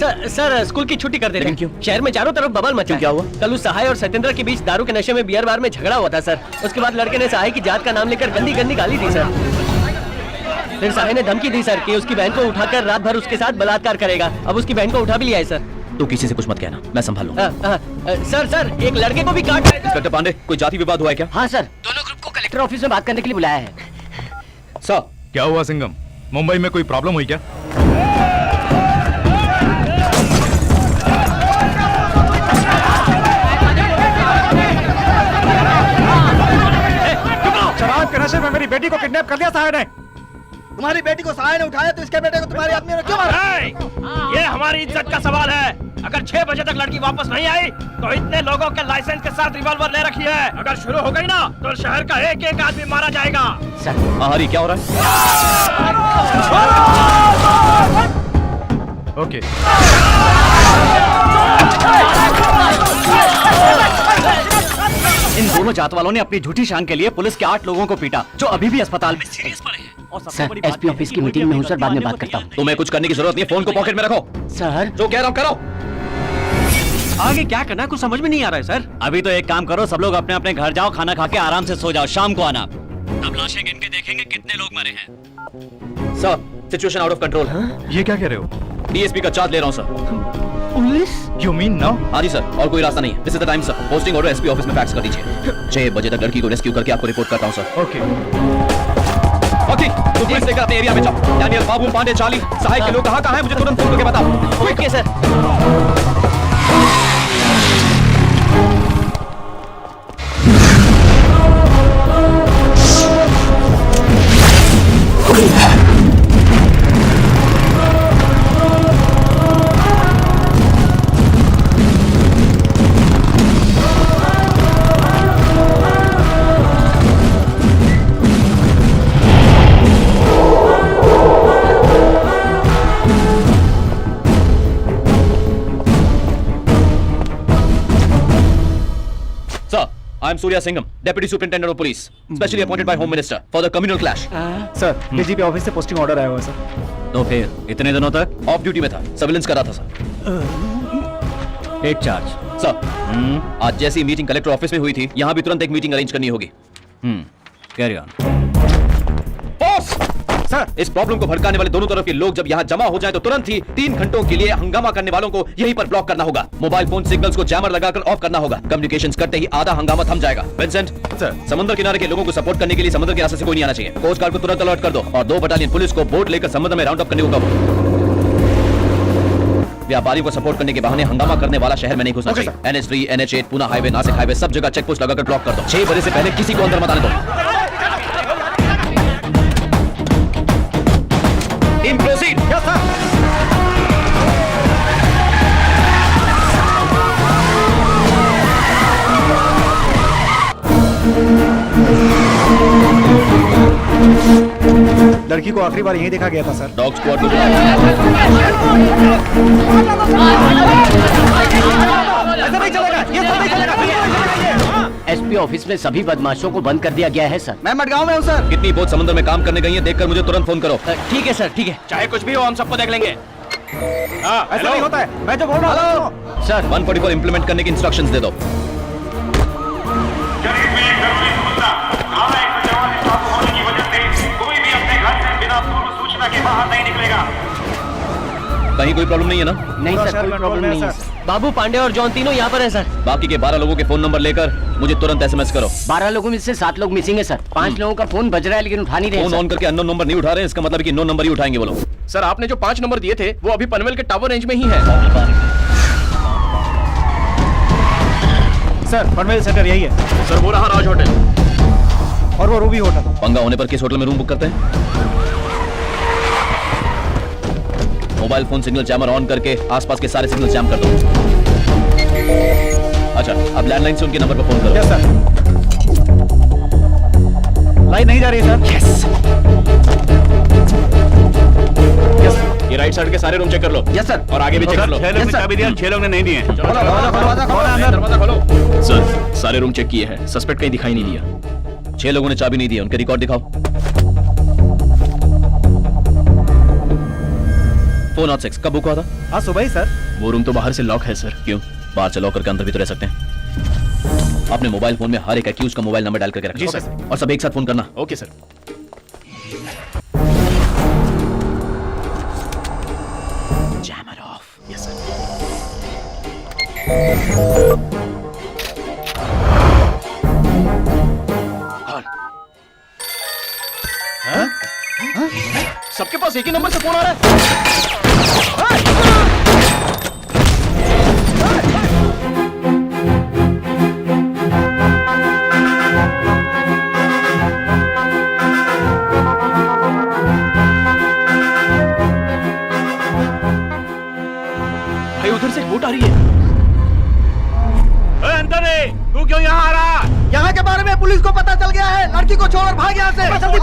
Sir school की छुट्टी कर दे रहे हैं। क्यों? शहर में चारों तरफ बवाल मचा है। क्या हुआ? कल उस सहाय और सत्येंद्र के बीच दारू के नशे में बियर बार में झगड़ा हुआ था सर। उसके बाद लड़के ने सहाय की जात का नाम लेकर गंदी गंदी गाली दी सर। फिर सहाय ने धमकी दी सर कि उसकी बहन को उठाकर रात भर उसके साथ बलात्कार करेगा। अब उसकी बहन को उठा भी लिया है सर। तू किसी से कुछ मत कहना, मैं संभाल लूंगा। सर एक लड़के को भी काट। इंस्पेक्टर पांडे, कोई जाति विवाद हुआ है क्या? हाँ सर, दोनों ग्रुप को कलेक्टर ऑफिस में बात करने के लिए बुलाया है। सर क्या हुआ सिंघम? मुंबई में कोई प्रॉब्लम हुई क्या? शराब के नशे में मेरी बेटी को किडनैप कर लिया सहाय ने। तुम्हारी बेटी को सहाय ने उठाया तो इसके बेटे को तुम्हारे आदमी ने क्यों मारा? ये हमारी इज्जत का सवाल है। अगर 6 बजे तक लड़की वापस नहीं आई तो इतने लोगों के लाइसेंस के साथ रिवॉल्वर ले रखी है। अगर शुरू हो गई ना तो शहर का एक एक आदमी मारा जाएगा। हरी क्या हो रहा है? ओके। इन दोनों जात वालों ने अपनी झूठी शान के लिए पुलिस के 8 लोगों को पीटा, जो अभी भी अस्पताल में सीरियस पड़े हैं। सर एसपी ऑफिस की मीटिंग में हूँ सर, बाद में बात करता हूँ। तुम्हें कुछ करने की जरूरत नहीं है, फोन को पॉकेट में रखो। सर जो कह रहा हूँ करो। आगे क्या करना कुछ समझ में नहीं आ रहा है सर। अभी तो एक काम करो, सब लोग अपने अपने घर जाओ, खाना खा के आराम से सो जाओ, शाम को आना। तब लाशें गिन के देखेंगे कितने लोग मरे हैं। Sir situation out of control. ये क्या कह रहे हो? डीएसपी का चार्ज ले रहा हूँ sir. Police? You mean no? हाँ जी सर, और कोई रास्ता नहीं है। This is the time sir. Posting order SP office में फैक्स कर दीजिए। 6 बजे तक लड़की को रेस्क्यू करके आपको रिपोर्ट करता हूँ सर। ओके। ओके, तो पुलिस लेकर अपने एरिया में जाओ। डैनियल, बाबू, पांडे, चार्ली, सहाय के लोग कहाँ हैं मुझे तुरंत फोन करके बताओ। Okay sir. I am Surya Singham, Deputy Superintendent of Police, specially appointed by Home Minister for the communal clash. Sir DGP office से पोस्टिंग ऑर्डर आया हुआ है सर। तो फिर इतने दिनों तक ऑफ ड्यूटी में था, सर्विलेंस कर रहा था सर। Take charge sir. आज जैसी मीटिंग कलेक्टर ऑफिस में हुई थी, यहाँ भी तुरंत एक मीटिंग अरेंज करनी होगी। Carry on. बॉस सर, इस प्रॉब्लम को भड़काने वाले दोनों तरफ के लोग जब यहाँ जमा हो जाएं तो तुरंत ही 3 घंटों के लिए हंगामा करने वालों को यहीं पर ब्लॉक करना होगा। मोबाइल फोन सिग्नल्स को जैमर लगाकर ऑफ करना होगा। कम्युनिकेशंस करते ही आधा हंगामा थम जाएगा। विंसेंट सर, समुद्र किनारे के लोगों को सपोर्ट करने के लिए समुद्र के रास्ते से कोई नहीं आना चाहिए। कोस्ट गार्ड को तुरंत अलर्ट कर दो और 2 बटालियन पुलिस को बोट लेकर समुद्र में राउंड अप करने को कहो। व्यापारियों को सपोर्ट करने के बहाने हंगामा करने वाला शहर में नहीं घुसना चाहिए। NH3, NH8, Poona highway, Nashik highway, सब जगह चेक पोस्ट लगाकर ब्लॉक कर दो। 6 बजे से पहले किसी को अंदर मत आने दो। Team proceed. Yes sir. लड़की को आखिरी बार यहीं देखा गया था सर। डॉग स्क्वाड को बुलाओ। ऐसा नहीं चलेगा, ये सब नहीं चलेगा। एसपी ऑफिस में सभी बदमाशों को बंद कर दिया गया है सर। मैं मडगांव में हूँ सर। कितनी बोट समुद्र में काम करने गई है देखकर मुझे तुरंत फोन करो। ठीक है सर, ठीक है। चाहे कुछ भी हो हम सबको देख लेंगे। ऐसा नहीं होता है, मैं जो बोल रहा हूँ। सर 144 इंप्लीमेंट करने की इंस्ट्रक्शंस दे दो। कहीं कोई प्रॉब्लम नहीं है ना? नहीं सर, कोई प्रॉब्लम नहीं है। बाबू, पांडे और जॉन तीनों यहाँ पर हैं सर। बाकी के 12 लोगों के फोन नंबर लेकर मुझे तुरंत SMS करो। 12 लोगों में से 7 लोग मिसिंग है सर। 5 लोगों का फोन बज रहा है लेकिन उठा नहीं रहे। फोन ऑन करके अननोन नंबर नहीं उठा रहे, इसका मतलब कि 9 नंबर ही उठाएंगे वो लोग। सर आपने जो 5 नंबर दिए थे वो अभी पनवेल के टावर रेंज में ही है। सर पनवेल सेंटर यही है सर। वो रहा राज होटल और वो रूबी होटल। पंगा होने पर किस होटल में रूम बुक करते हैं? Mobile phone signal jammer on करके आसपास के सारे सिग्नल जैम कर दो। अच्छा, अब लैंडलाइन से उनके नंबर पर फोन करो। Yes sir. लाइन नहीं जा रही है सर। यस। ये राइट साइड के सारे रूम चेक कर लो। Yes sir. और आगे भी चेक कर लो। 6 लोग ने चाबी दिया, 6 लोग ने नहीं दिए। दरवाजा खोलो। सर सारे रूम चेक किए हैं, सस्पेक्ट कहीं दिखाई नहीं दिया। 6 लोगों ने चाबी नहीं दी, उनके रिकॉर्ड दिखाओ। 406 कब बुक हुआ था? आज सुबह ही सर। वो रूम तो बाहर से लॉक है सर। क्यों? बाहर से लॉक करके अंदर भी तो रह सकते हैं। अपने मोबाइल फोन में हर एक एक्यूज का मोबाइल नंबर डाल करके जी रखना सर। और सब एक साथ फोन करना। Okay sir. Jammer of. Yes sir. सबके पास एक ही नंबर से फोन आ रहा है। भाई उधर से एक बोट आ रही है। एंथनी, तू क्यों यहाँ आ रहा? यहाँ के बारे में पुलिस को पता चल गया है। लड़की को छोड़ भाग यहाँ से। जल्दी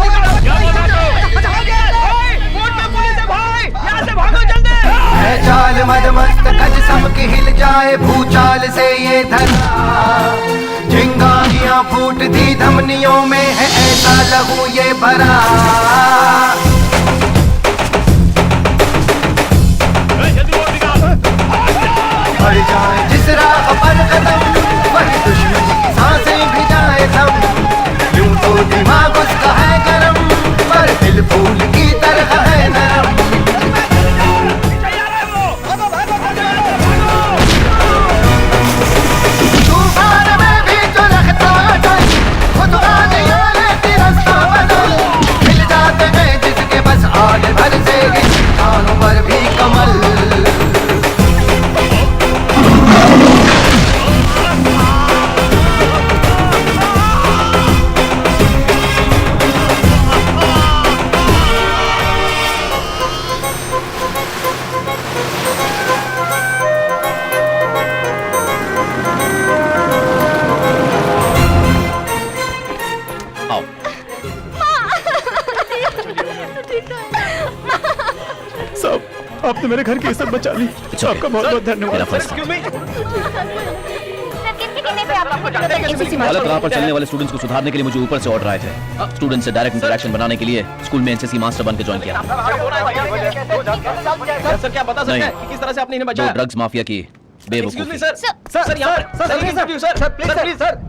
बोट में पुलिस है भाई, यहाँ से भागो जल्दी। है चाल मदमस्त गज सबकी हिल जाए भूचाल से ये धरा। चिंगारियां फूटती धमनियों में है ऐसा लहू ये भरा। जल्दी बोट निकाल। बढ़ जाए जिस राह पर कदम वही दुश्मन की सांसें भी जाए थम। यूं तो दिमाग उसका है गरम पर दिल फूल की तरह है नरम। तूफान में भी जो रखता डर खुद आने लेती रास्ता बदल। मिल जाते हैं जिसके बस आल भर से खानों पर भी कमल। आओ। साहब, आपने मेरे घर की इज्जत बचा ली। It's okay. आपका बहुत बहुत धन्यवाद। मेरा फर्स्ट गलत राह पर चलने वाले स्टूडेंट्स को सुधारने के लिए मुझे ऊपर से ऑर्डर आए थे। स्टूडेंट्स से डायरेक्ट इंटरेक्शन बनाने के लिए स्कूल में एनसीसी मास्टर बन के ज्वाइन किया। सर क्या बता सकते नहीं। हैं कि किस तरह से आपने इन्हें जो बचाया? ड्रग्स माफिया की एक्सक्यूज मी बेवकूफी। सर। सर यहाँ पर sir interview sir please sir.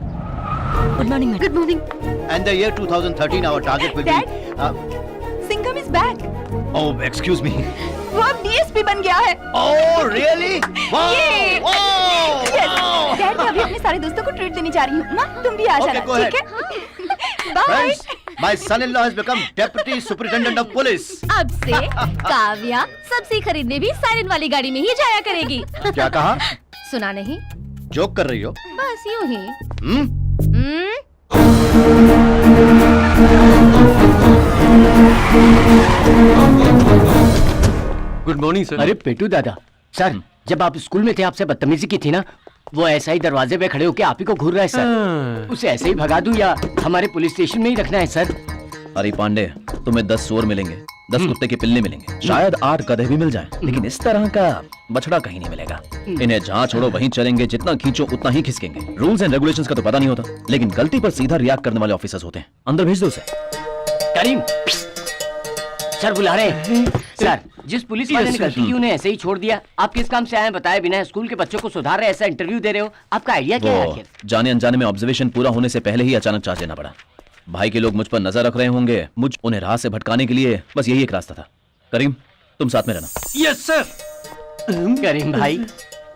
Good morning, madam. Good morning. And the year 2013 our target will Dad? be Singham is back. oh excuse me. वो अब डीएसपी बन गया है। Oh really? ये- Yes. Dad, मैं अभी अपने सारे दोस्तों को ट्रीट देने जा रही हूँ। माँ, तुम भी आ Okay, जाना, go ठीक है? Bye. Friends, my son-in-law has become deputy superintendent of police. अब से काव्या सब्जी खरीदने भी साइरन वाली गाड़ी में ही जाया करेगी। क्या कहा? सुना नहीं? जोक कर रही हो? बस यूं ही। हम्म? Good morning sir. अरे पेटू दादा, सर जब आप स्कूल में थे आपसे बदतमीजी की थी ना, वो ऐसा ही दरवाजे पे खड़े होके आप ही को घूर रहा है सर। उसे ऐसे ही भगा दूं या हमारे पुलिस स्टेशन में ही रखना है सर? अरे पांडे, तुम्हें 10 चोर मिलेंगे, 10 कुत्ते के पिल्ले मिलेंगे, शायद 8 गधे भी मिल जाएं, लेकिन इस तरह का बछड़ा कहीं नहीं मिलेगा। इन्हें जहाँ छोड़ो वहीं चलेंगे, जितना खींचो उतना ही खिसकेंगे। रूल्स एंड रेगुलेशंस का तो पता नहीं होता, लेकिन गलती पर सीधा रिएक्ट करने वाले ऑफिसर्स होते हैं। अंदर भेज दो उसे। करीम, सर बुला रहे हैं। सर, जिस पुलिस वाले ने गलती की उन्हें ऐसे ही छोड़ दिया। आप किस काम से आए हैं बताए बिना स्कूल के बच्चों को सुधार रहे, ऐसा इंटरव्यू दे रहे हो, आपका आइडिया क्या है वो आखिर? जाने अनजाने में ऑब्जर्वेशन पूरा होने से पहले ही अचानक चार्ज लेना पड़ा। भाई के लोग मुझ पर नजर रख रहे होंगे, मुझ उन्हें राह से भटकाने के लिए बस यही एक रास्ता था। करीम, तुम साथ में रहना। Yes sir. करीम भाई,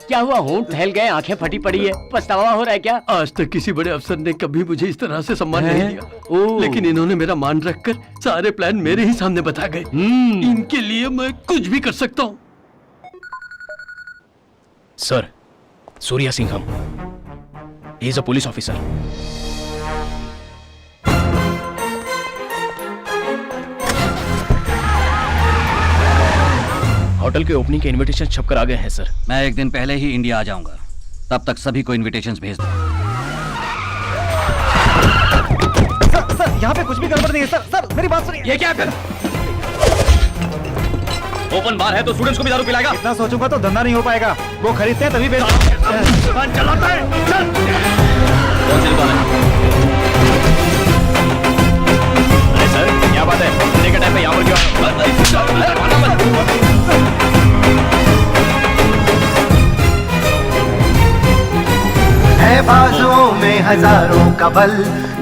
क्या हुआ? होंठ फैल गए, आंखें फटी पड़ी है, पछतावा हो रहा है क्या? आज तक किसी बड़े अफसर ने कभी मुझे इस तरह से सम्मान नहीं दिया, ओह। लेकिन इन्होंने मेरा मान रखकर सारे प्लान मेरे ही सामने बता गए। इनके लिए मैं कुछ भी कर सकता हूँ। Sir, Surya Singham, he is a police officer. Hotel के ओपनिंग के इनविटेशन छपकर आ गए हैं सर। मैं एक दिन पहले ही इंडिया आ जाऊंगा, तब तक सभी को इनविटेशंस भेज दो। सर यहाँ पे कुछ भी गड़बड़ नहीं है। सर मेरी बात सुनिए। ये क्या कर? ओपन बार है तो स्टूडेंट्स को भी दारू पिलाएगा? इतना सोचूंगा तो धंधा नहीं हो पाएगा। वो खरीदते हैं तभी बेच। चलाता है। चल। कौन सी दुकान है? अरे सर, क्या बात है? टाइम पे यहाँ पर क्यों? हजारों का बल,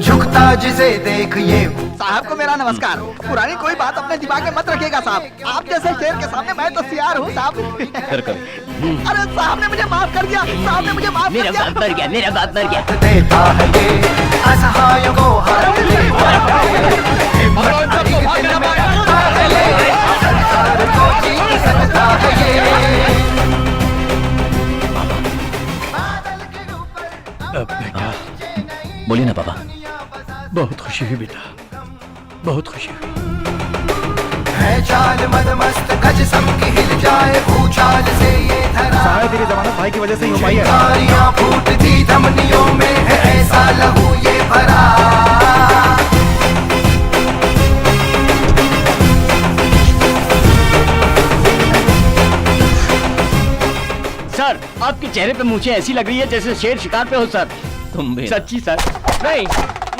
झुकता जिसे देख ये। साहब को मेरा नमस्कार। पुरानी कोई बात अपने दिमाग में मत रखिएगा साहब, आप जैसे शेर के सामने मैं तो सियार हूँ साहब। फिर कभी अरे साहब ने मुझे माफ कर दिया, साहब ने मुझे माफ कर मेरा दिया। बाप मर गया, मेरा बाप मर गया। देता है ये असहायों को हाथ लेता है, हिम्मत दिल में रखता है ये, संसार को जीत सकता है ये। बेटा बोलिए ना पापा। बहुत खुशी हुई बेटा, बहुत खुशी हुई। है चाल मदमस्त गज समकी हिल जाए भूचाल से ये धरा, सारे तेरी जमानत भाई की वजह से ही हो पाई है। तारियां फूटती धमनियों में है ऐसा लहू ये भरा। सर आपके चेहरे पे मूछें ऐसी लग रही है जैसे शेर शिकार पे हो सर। तुम भी। सच्ची सर। नहीं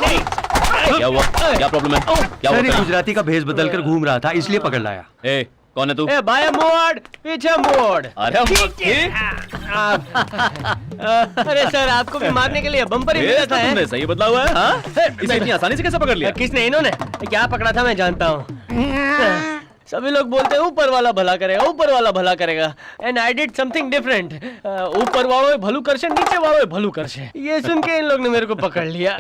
नहीं क्या हुआ? क्या प्रॉब्लम है? क्या सर ये हुआ? गुजराती का भेष बदल कर घूम रहा था, इसलिए पकड़ लाया। ए, कौन है तू? ए बाया मोड़, पीछे मोड़। अरे अरे सर आपको भी मारने के लिए बम्पर ही मिला था। तुमने सही बदला हुआ है, हाँ? इसे इतनी आसानी से कैसे पकड़ लिया? किसने? इन्होंने। क्या पकड़ा था मैं जानता हूँ। सभी लोग बोलते हैं ऊपर वाला भला करेगा, ऊपर वाला भला करेगा। And I did something different. ऊपर वालों भलू करशे, नीचे वालों भलू करशे। ये सुन के इन लोग ने मेरे को पकड़ लिया।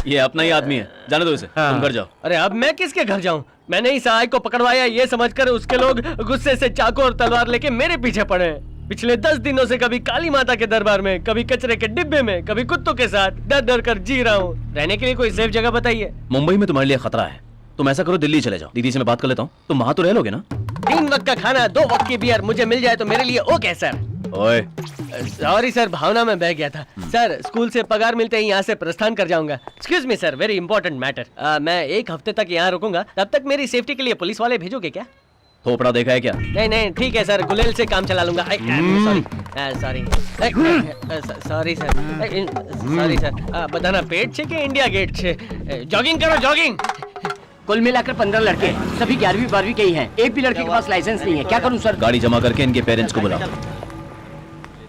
ये अपना ही आदमी है, जाने दो इसे। तुम घर जाओ। अरे अब मैं किसके घर जाऊं? मैंने ही सहाय को पकड़वाया ये समझकर उसके लोग गुस्से से चाकू और तलवार लेके मेरे पीछे पड़े। पिछले 10 दिनों से कभी काली माता के दरबार में, कभी कचरे के डिब्बे में, कभी कुत्तों के साथ डर डर कर जी रहा हूँ। रहने के लिए कोई सेफ जगह बताइए। मुंबई में तुम्हारे लिए खतरा है, तुम ऐसा करो दिल्ली चले जाओ। दीदी से मैं बात कर लेता हूँ, तुम वहां तो रह लोगे ना? 3 वक्त का खाना, 2 वक्त की बियर मुझे मिल जाए तो मेरे लिए ओके सर। ओए सॉरी सर, भावना में बह गया था। सर स्कूल से पगार मिलते ही यहाँ से प्रस्थान कर जाऊंगा। Excuse me sir, very important matter. मैं 1 हफ्ते तक यहाँ रुकूंगा, तब तक मेरी सेफ्टी के लिए पुलिस वाले भेजोगे क्या? थोपड़ा देखा है क्या? नहीं नहीं ठीक है सर, गुलेल से काम चला लूंगा। Sorry sorry sorry sir. बताना पेट छे के इंडिया गेट छे? जॉगिंग करो जॉगिंग। कुल मिलाकर 15 लड़के, सभी 11वीं 12वीं के ही हैं। एक भी लड़के के पास लाइसेंस नहीं है। क्या करूं सर? गाड़ी जमा करके इनके पेरेंट्स को बुलाओ।